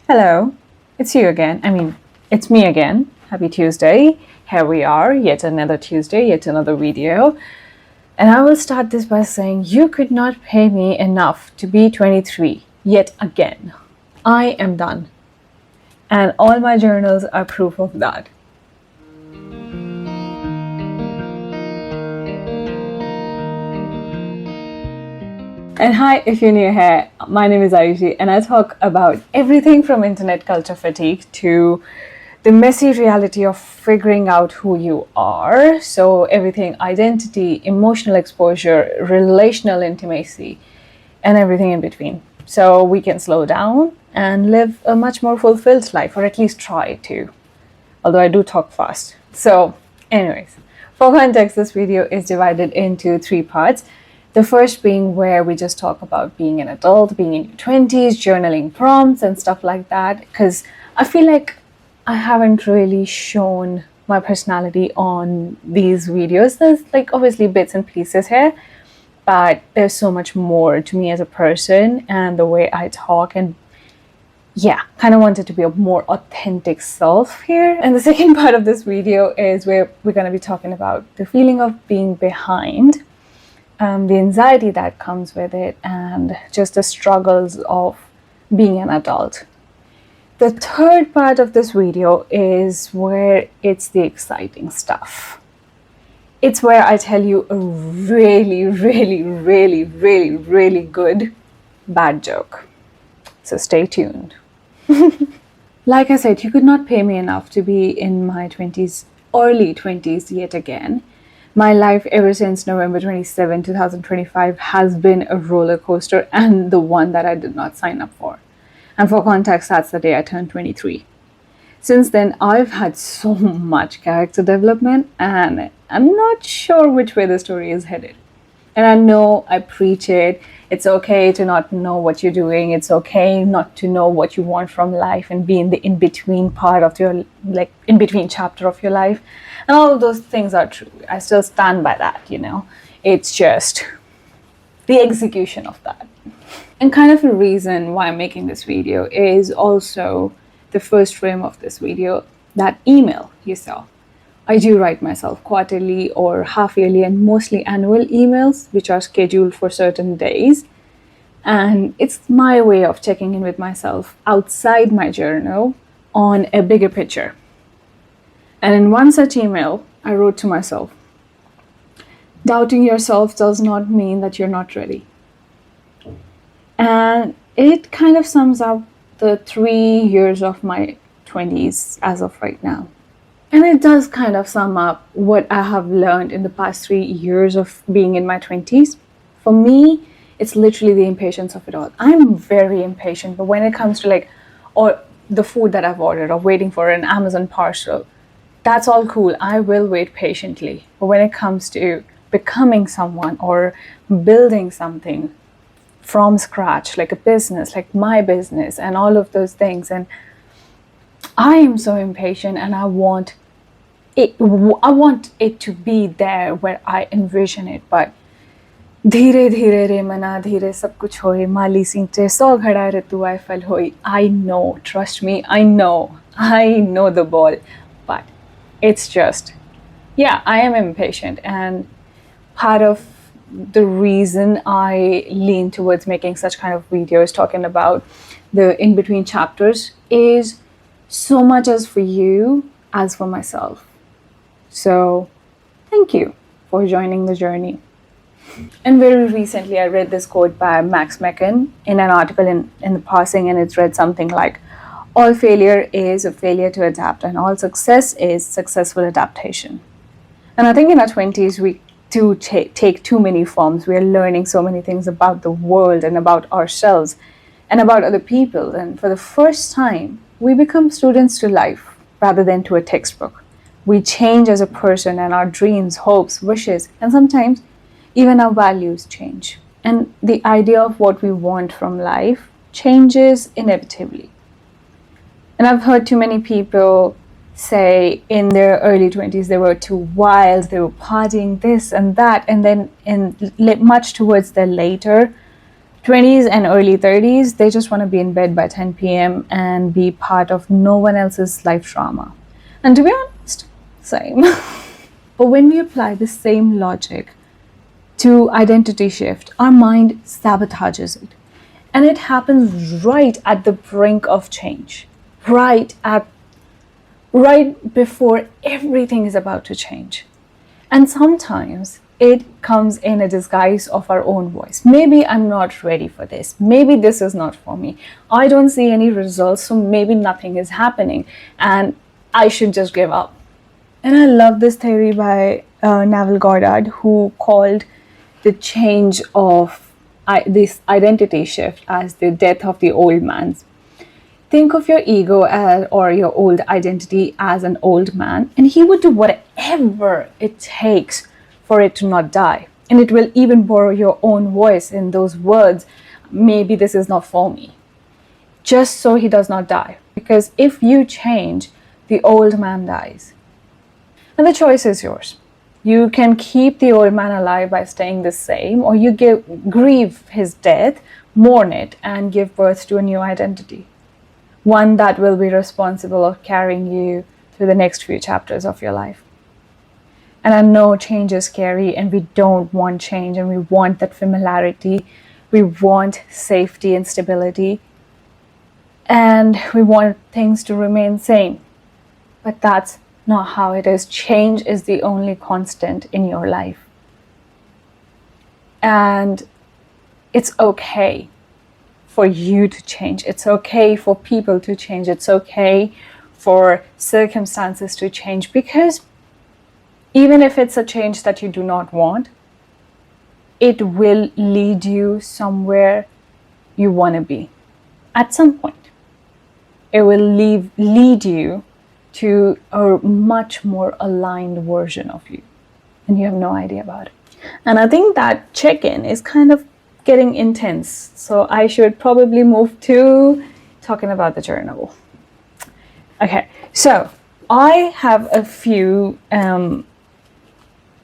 Hello, it's you again. It's me again. Happy Tuesday. Here we are, yet another Tuesday, yet another video. And I will start this by saying you could not pay me enough to be 23 yet again. I am done. And all my journals are proof of that. And hi, if you're new here, my name is Ayushi, and I talk about everything from internet culture fatigue to the messy reality of figuring out who you are. So, everything identity, emotional exposure, relational intimacy, and everything in between. So, we can slow down and live a much more fulfilled life, or at least try to. Although I do talk fast. So, anyways, for context, this video is divided into three parts. The first being where we just talk about being an adult, being in your 20s, journaling prompts and stuff like that. Because I feel like I haven't really shown my personality on these videos. There's like obviously bits and pieces here, but there's so much more to me as a person and the way I talk, and yeah, kind of wanted to be a more authentic self here. And the second part of this video is where we're going to be talking about the feeling of being behind, the anxiety that comes with it, and just the struggles of being an adult. The third part of this video is where it's the exciting stuff. It's where I tell you a really, really, really, really, really good bad joke. So stay tuned. Like I said, you could not pay me enough to be in my 20s, early 20s yet again. My life ever since November 27, 2025 has been a roller coaster, and the one that I did not sign up for. And for context, that's the day I turned 23. Since then, I've had so much character development, and I'm not sure which way the story is headed. And I know I preach it. It's okay to not know what you're doing. It's okay not to know what you want from life and be in the in-between part of your, like, in-between chapter of your life. And all of those things are true. I still stand by that, It's just the execution of that. And kind of a reason why I'm making this video is also the first frame of this video, that email you saw. I do write myself quarterly or half-yearly and mostly annual emails, which are scheduled for certain days. And it's my way of checking in with myself outside my journal on a bigger picture. And in one such email, I wrote to myself, doubting yourself does not mean that you're not ready. And it kind of sums up the 3 years of my 20s as of right now. And it does kind of sum up what I have learned in the past 3 years of being in my 20s. For me, it's literally the impatience of it all. I'm very impatient, but when it comes to or the food that I've ordered or waiting for an Amazon parcel, that's all cool. I will wait patiently. But when it comes to becoming someone or building something from scratch, like a business, like my business and all of those things, and I am so impatient, and I want it to be there where I envision it. But धीरे धीरे रे मना धीरे सब कुछ होए माली सींचे सौ घड़ा ऋतु F.L.Y होई. I know, trust me, I know the ball. But it's just, yeah, I am impatient, and part of the reason I lean towards making such kind of videos talking about the in-between chapters is so much as for you as for myself. So thank you for joining the journey. And very recently I read this quote by Max Mecken in an article in the passing, and it read something like, all failure is a failure to adapt, and all success is successful adaptation. And I think in our 20s we do take too many forms. We are learning so many things about the world and about ourselves and about other people, and for the first time we become students to life rather than to a textbook. We change as a person, and our dreams, hopes, wishes, and sometimes even our values change. And the idea of what we want from life changes inevitably. And I've heard too many people say in their early 20s they were too wild, they were partying this and that, and then much towards their later 20s and early 30s, they just want to be in bed by 10 p.m. and be part of no one else's life drama. And to be honest, same. But when we apply the same logic to identity shift, our mind sabotages it. And it happens right at the brink of change, right before everything is about to change. And sometimes it comes in a disguise of our own voice. Maybe I'm not ready for this. Maybe this is not for me. I don't see any results, so maybe nothing is happening and I should just give up. And I love this theory by Neville Goddard, who called the change of this identity shift as the death of the old man. Think of your ego or your old identity as an old man, and he would do whatever it takes for it to not die. And it will even borrow your own voice in those words, maybe this is not for me, just so he does not die. Because if you change, the old man dies. And the choice is yours. You can keep the old man alive by staying the same, or you grieve his death, mourn it, and give birth to a new identity. One that will be responsible of carrying you through the next few chapters of your life. And I know change is scary, and we don't want change, and we want that familiarity. We want safety and stability, and we want things to remain same. But that's not how it is. Change is the only constant in your life. And it's okay for you to change. It's okay for people to change. It's okay for circumstances to change, because even if it's a change that you do not want, it will lead you somewhere you want to be at some point. It will lead you to a much more aligned version of you, and you have no idea about it. And I think that check-in is kind of getting intense, so I should probably move to talking about the journal. Okay, so I have a few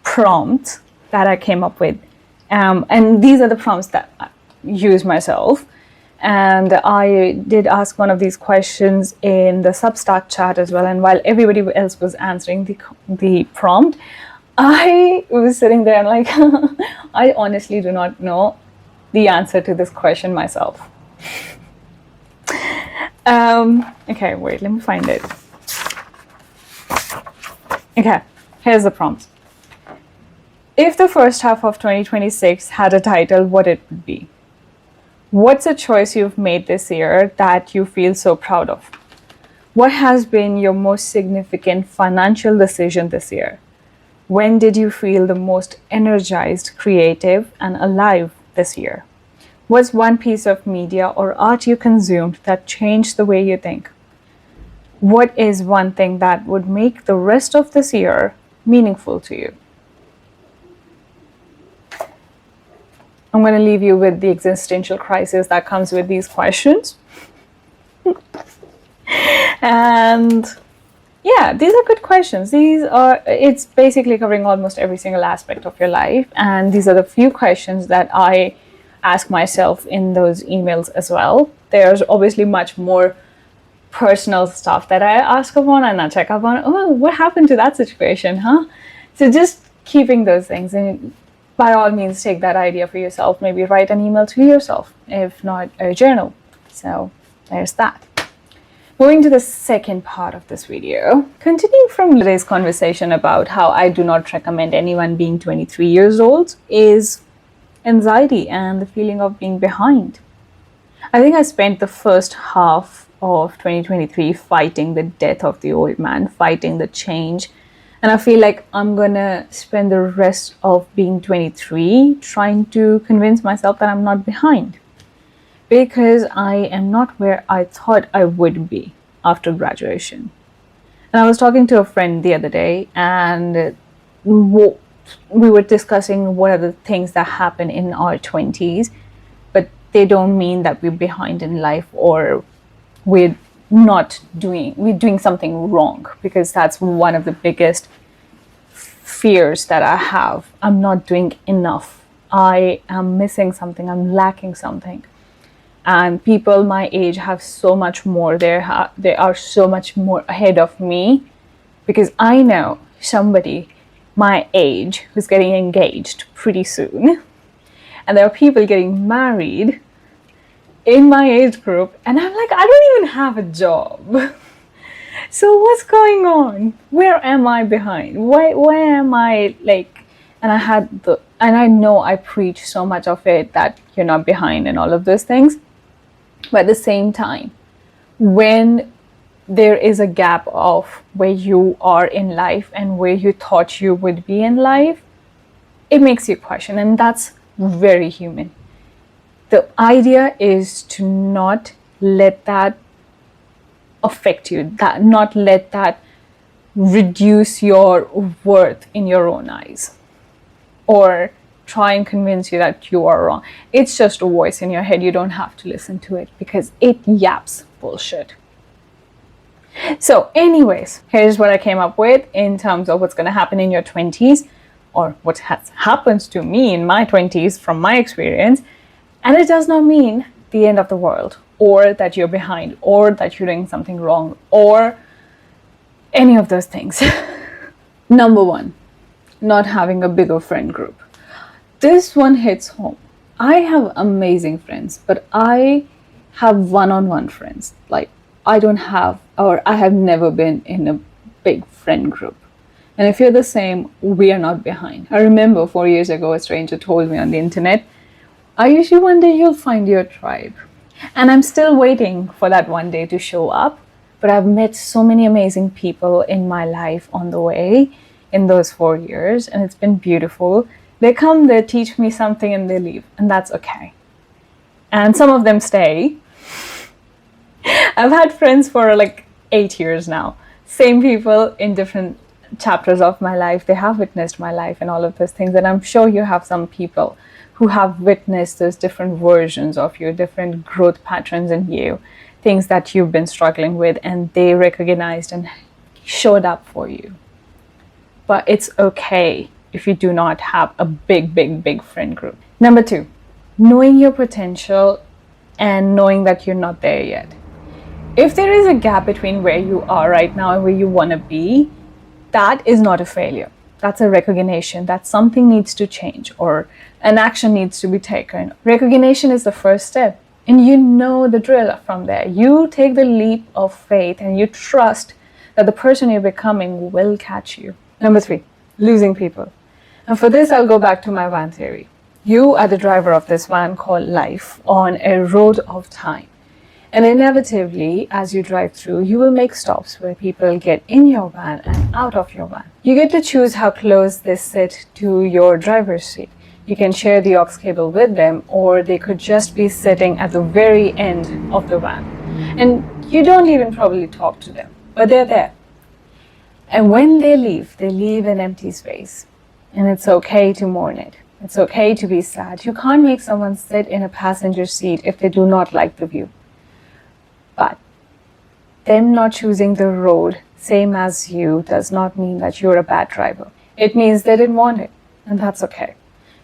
prompts that I came up with, and these are the prompts that I use myself. And I did ask one of these questions in the Substack chat as well, and while everybody else was answering the prompt, I was sitting there and like, I honestly do not know the answer to this question myself. Okay, wait, let me find it. Okay, here's the prompt. If the first half of 2026 had a title, what it would be? What's a choice you've made this year that you feel so proud of? What has been your most significant financial decision this year? When did you feel the most energized, creative, and alive this year? What's one piece of media or art you consumed that changed the way you think? What is one thing that would make the rest of this year meaningful to you? I'm going to leave you with the existential crisis that comes with these questions. And yeah, these are good questions. It's basically covering almost every single aspect of your life. And these are the few questions that I ask myself in those emails as well. There's obviously much more personal stuff that I ask upon and I check up on. Oh, what happened to that situation, huh? So just keeping those things, and by all means take that idea for yourself. Maybe write an email to yourself, if not a journal. So there's that. Moving to the second part of this video, continuing from today's conversation about how I do not recommend anyone being 23 years old, is anxiety and the feeling of being behind. I think I spent the first half of 2023 fighting the death of the old man, fighting the change. And I feel like I'm gonna spend the rest of being 23 trying to convince myself that I'm not behind, because I am not where I thought I would be after graduation. And I was talking to a friend the other day, and we were discussing what are the things that happen in our 20s, but they don't mean that we're behind in life or we're doing something wrong, because that's one of the biggest fears that I have. I'm not doing enough. I am missing something, I'm lacking something. And people my age have so much more. They are so much more ahead of me, because I know somebody my age who's getting engaged pretty soon. And there are people getting married in my age group. And I'm like, I don't even have a job. So what's going on? Where am I behind? Why am I like, and I know I preach so much of it that you're not behind and all of those things. But at the same time, when there is a gap of where you are in life and where you thought you would be in life, it makes you question, and that's very human. The idea is to not let that affect you, that not let that reduce your worth in your own eyes, or try and convince you that you are wrong. It's just a voice in your head. You don't have to listen to it because it yaps bullshit. So anyways, here's what I came up with in terms of what's going to happen in your 20s, or what has happened to me in my 20s from my experience. And it does not mean the end of the world, or that you're behind, or that you're doing something wrong, or any of those things. Number one, not having a bigger friend group. This one hits home. I have amazing friends, but I have one-on-one friends. Like, I don't have, or I have never been in a big friend group. And if you're the same, we are not behind. I remember 4 years ago, a stranger told me on the internet, I usually one day you'll find your tribe. And I'm still waiting for that one day to show up. But I've met so many amazing people in my life on the way in those 4 years, and it's been beautiful. They come, they teach me something, and they leave, and that's okay. And some of them stay. I've had friends for like 8 years now. Same people in different chapters of my life. They have witnessed my life and all of those things. And I'm sure you have some people who have witnessed those different versions of you, different growth patterns in you, things that you've been struggling with, and they recognized and showed up for you. But it's okay if you do not have a big friend group. Number two, knowing your potential and knowing that you're not there yet. If there is a gap between where you are right now and where you want to be, that is not a failure. That's a recognition that something needs to change or an action needs to be taken. Recognition is the first step. And you know the drill from there. You take the leap of faith and you trust that the person you're becoming will catch you. Number three, losing people. And for this, I'll go back to my van theory. You are the driver of this van called life on a road of time. And inevitably, as you drive through, you will make stops where people get in your van and out of your van. You get to choose how close they sit to your driver's seat. You can share the aux cable with them, or they could just be sitting at the very end of the van. And you don't even probably talk to them, but they're there. And when they leave an empty space. And it's okay to mourn it. It's okay to be sad. You can't make someone sit in a passenger seat if they do not like the view. But them not choosing the road, same as you, does not mean that you're a bad driver. It means they didn't want it, and that's okay.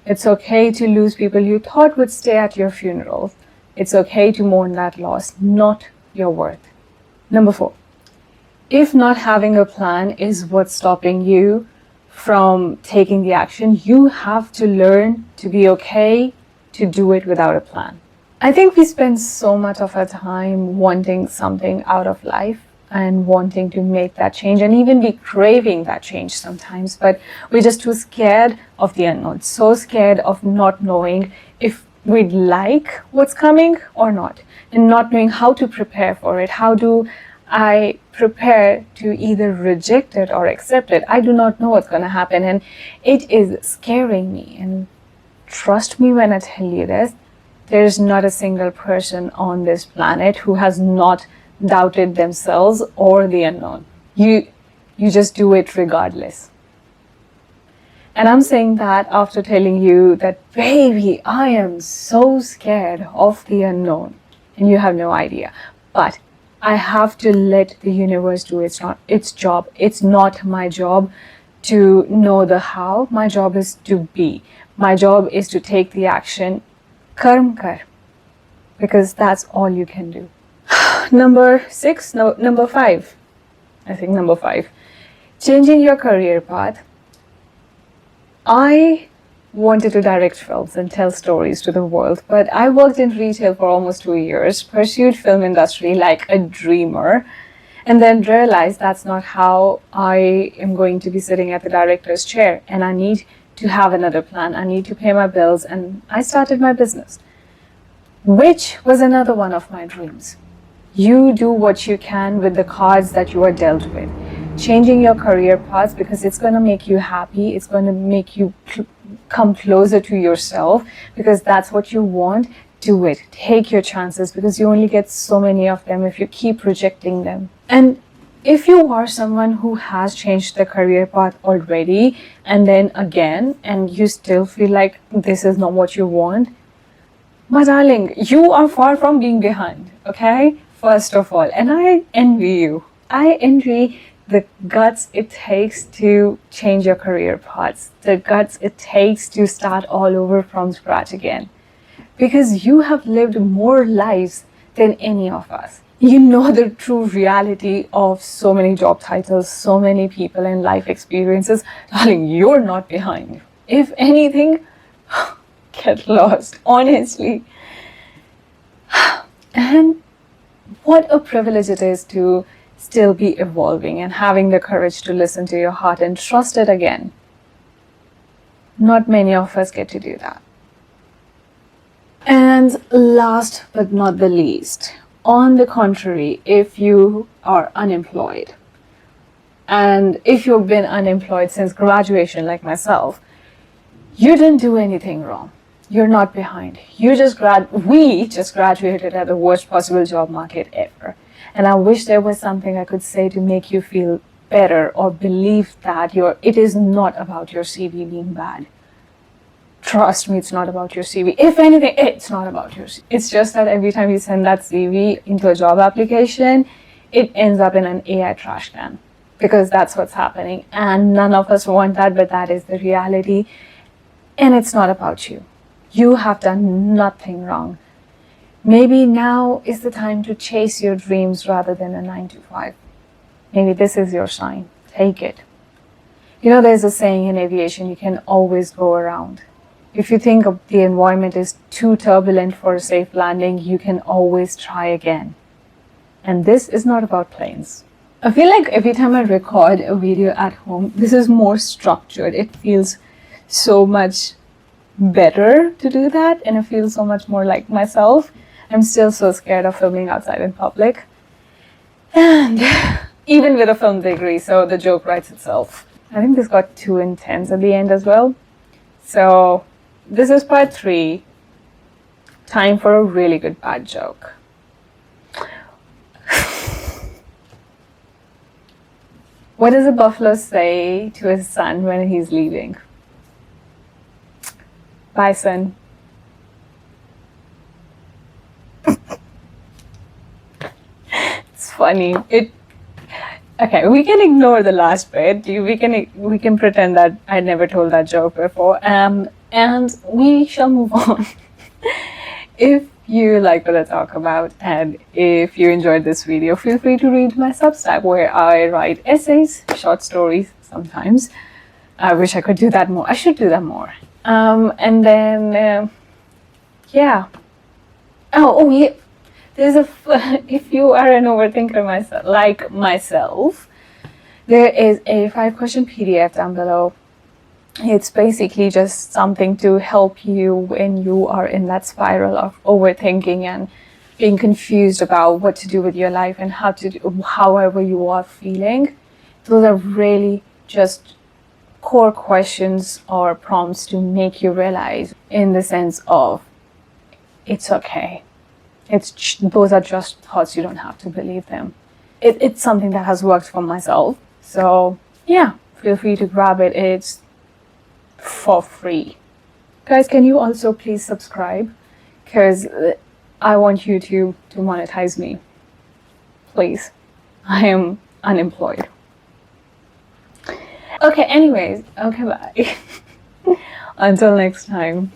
It's okay to lose people you thought would stay at your funeral. It's okay to mourn that loss, not your worth. Number four, if not having a plan is what's stopping you from taking the action, you have to learn to be okay to do it without a plan. I think we spend so much of our time wanting something out of life and wanting to make that change and even be craving that change sometimes, but we're just too scared of the unknown, so scared of not knowing if we'd like what's coming or not, and not knowing how to prepare for it. How do I prepare to either reject it or accept it? I do not know what's going to happen, and it is scaring me. And trust me when I tell you this, there's not a single person on this planet who has not doubted themselves or the unknown. You just do it regardless. And I'm saying that after telling you that, baby, I am so scared of the unknown, and you have no idea. But I have to let the universe do its job. It's not my job to know the how. My job is to be. My job is to take the action, karm kar, because that's all you can do. Number 6, no, number 5, I think number 5, changing your career path. I wanted to direct films and tell stories to the world, but I worked in retail for almost 2 years, pursued film industry like a dreamer, and then realized that's not how I am going to be sitting at the director's chair, and I need to have another plan. I need to pay my bills, and I started my business, which was another one of my dreams. You do what you can with the cards that you are dealt with. Changing your career path, because it's going to make you happy, it's going to make you come closer to yourself, because that's what you want. Do it. Take your chances, because you only get so many of them if you keep rejecting them. And if you are someone who has changed the career path already and then again, and you still feel like this is not what you want, my darling, you are far from being behind, okay? First of all, and I envy you. I envy the guts it takes to change your career paths, the guts it takes to start all over from scratch again. Because you have lived more lives than any of us. You know the true reality of so many job titles, so many people and life experiences. Darling, you're not behind. If anything, get lost, honestly. And what a privilege it is to still be evolving and having the courage to listen to your heart and trust it again. Not many of us get to do that. And last but not the least, on the contrary, if you are unemployed, and if you've been unemployed since graduation like myself, you didn't do anything wrong. You're not behind. We just graduated at the worst possible job market ever. And I wish there was something I could say to make you feel better or believe that it is not about your CV being bad. Trust me, it's not about your CV. If anything, it's not about your CV. It's just that every time you send that CV into a job application, it ends up in an AI trash can. Because that's what's happening. And none of us want that, but that is the reality. And it's not about you. You have done nothing wrong. Maybe now is the time to chase your dreams rather than a 9 to 5. Maybe this is your sign. Take it. You know, there's a saying in aviation, you can always go around. If you think of the environment is too turbulent for a safe landing, you can always try again. And this is not about planes. I feel like every time I record a video at home, this is more structured. It feels so much better to do that, and it feels so much more like myself. I'm still so scared of filming outside in public. And even with a film degree, so the joke writes itself. I think this got too intense at the end as well. So this is part 3. Time for a really good bad joke. What does a buffalo say to his son when he's leaving? Bye, son. It's funny. Okay, we can ignore the last bit. We can pretend that I never told that joke before. And we shall move on. If you like what I talk about, and if you enjoyed this video, feel free to read my Substack, where I write essays, short stories sometimes. I wish I could do that more. I should do that more. And then, yeah. Oh yeah. If you are an overthinker like myself, there is a 5-question PDF down below. It's basically just something to help you when you are in that spiral of overthinking and being confused about what to do with your life and how to do however you are feeling. Those are really just core questions or prompts to make you realize, in the sense of, it's okay. Those are just thoughts. You don't have to believe them. It's something that has worked for myself. So yeah, feel free to grab it. It's for free. Guys, can you also please subscribe? Because I want you to monetize me. Please. I am unemployed. Okay, anyways. Okay, bye. Until next time.